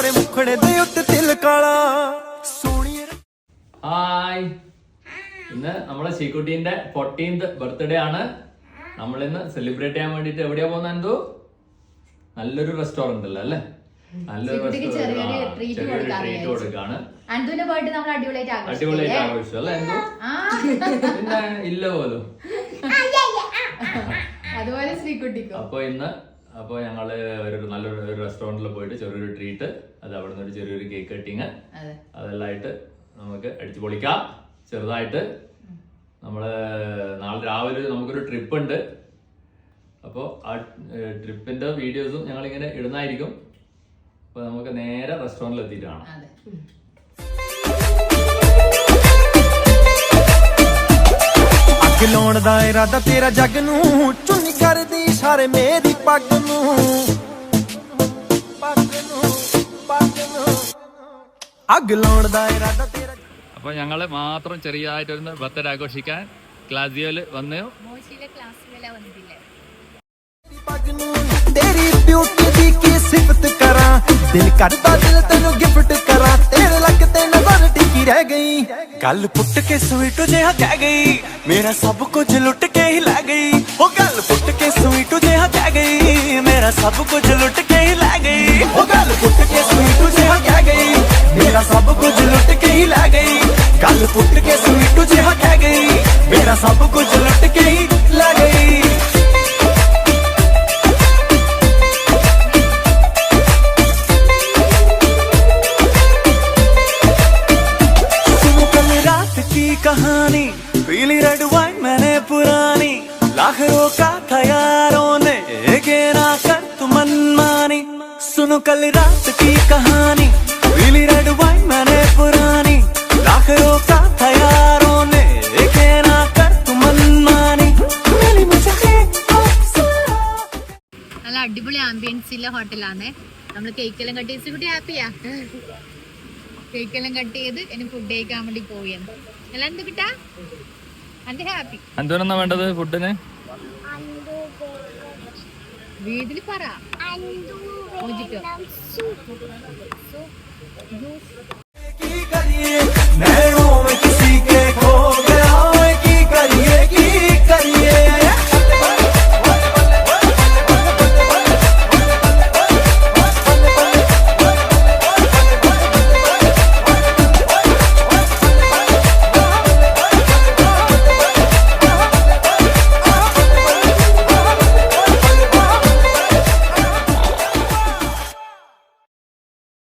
गोरे मुखड़े दे उत्ते तिल काला सोनी ഹായ്, ഇന്ന് നമ്മളെ ശീക്കുട്ടീന്റെ 14th ബർത്ത്ഡേ ആണ്. നമ്മളിന്ന് സെലിബ്രേറ്റ് ചെയ്യാൻ വേണ്ടിട്ട് എവിടെയാ പോകുന്ന എന്തോ നല്ലൊരു റെസ്റ്റോറന്റ് അല്ലേ? നല്ലൊരു ട്രീറ്റ് കൊടുക്കാണ്. അടിപൊളിയായിട്ട് ആഘോഷിച്ചു അല്ലേ എന്തോ? പിന്നെ ഇല്ല പോലും. അപ്പൊ ഞങ്ങള് നല്ലൊരു റെസ്റ്റോറന്റിൽ പോയിട്ട് ചെറിയൊരു ട്രീറ്റ്, അത് അവിടെ നിന്ന് ഒരു ചെറിയൊരു കേക്ക് കട്ടിങ്, അതെല്ലാം ആയിട്ട് നമുക്ക് അടിച്ചു പൊളിക്കാം. ചെറുതായിട്ട് നമ്മള് നാളെ രാവിലെ നമുക്കൊരു ട്രിപ്പ് ഉണ്ട്. അപ്പോൾ ആ ട്രിപ്പിന്റെ വീഡിയോസും ഞങ്ങൾ ഇങ്ങനെ ഇടുന്നതായിരിക്കും. അപ്പൊ നമുക്ക് നേരെ റെസ്റ്റോറന്റിൽ എത്തിയിട്ട് കാണാം. ਲਾਉਣ ਦਾ ਇਰਾਦਾ ਤੇਰਾ ਜੱਗ ਨੂੰ ਚੁੰਨੀ ਕਰਦੀ ਸਾਰੇ ਮੇਰੀ ਪੱਗ ਨੂੰ ਅੱਗ ਲਾਉਣ ਦਾ ਇਰਾਦਾ ਤੇਰਾ. അപ്പൊ ഞങ്ങള് മാത്രം ചെറിയതായിട്ടൊന്ന് ബർത്ത്ഡേ ആഘോഷിക്കാൻ ക്ലാസിയോയില് വന്നു. ਤੇਰੀ ਬਿਊਟੀ ਦੀ ਕੀ ਸਿਫਤ ਕਰਾਂ, ਦਿਲ ਕਰਦਾ ਦਿਲ ਤੈਨੂੰ ਗਿਫਟ ਕਰਾਂ, ਤੇਰੇ ਲੱਕ ਤੇ ਨਜ਼ਰ ਟਿਕੀ ਰਹਿ ਗਈ, ਗੱਲ ਪੁੱਟ ਕੇ ਸਵੀਟ ਜਿਹਾ ਕਹਿ ਗਈ, ਮੇਰਾ ਸਭ ਕੁਝ ਲੁੱਟ ਕੇ ਹੀ ਲੈ ਗਈ, ਉਹ ਗੱਲ ਪੁੱਟ ਕੇ ਸਵੀਟ ਜਿਹਾ ਕਹਿ ਗਈ, ਮੇਰਾ ਸਭ ਕੁਝ ਲੁੱਟ ਕੇ ਹੀ ਲੈ ਗਈ, ਉਹ ਗੱਲ ਪੁੱਟ ਕੇ ਸਵੀਟ ਜਿਹਾ ਕਹਿ ਗਈ, ਮੇਰਾ ਸਭ ਕੁਝ ਲੁੱਟ ਕੇ ਹੀ ਲੈ ਗਈ, ਗੱਲ ਪੁੱਟ ਕੇ ਸਵੀਟ ਜਿਹਾ ਕਹਿ ਗਈ, ਮੇਰਾ ਸਭ ਕੁਝ ਲੁੱਟ ਕੇ ਹੀ ਲੈ ਗਈ. कहानी पीली रेड वाइन मैंने पुरानी, लाख रोका था यारों ने ये ना कर तू मनमानी. सुनो कल रात की कहानी पीली रेड वाइन मैंने पुरानी, लाख रोका था यारों ने ये ना कर तू मनमानी. നല്ല അടിപൊളി ആംബിയൻസിലെ ഹോട്ടലാണ്. നമ്മൾ കേക്കെല്ലാം കട്ട് ചെയ്ത് ഹാപ്പിയാ? കേക്കെല്ലാം കട്ട് ചെയ്ത് ഇനി ഫുഡ് കഴിക്കാൻ വേണ്ടി പോവുകയാണ്. എല്ലാം എന്ത് കിട്ടാ അന്റെ ഹാപ്പി? എന്തോന്നാ വേണ്ടത് ഫുഡിന്? വീട്ടിൽ പറ.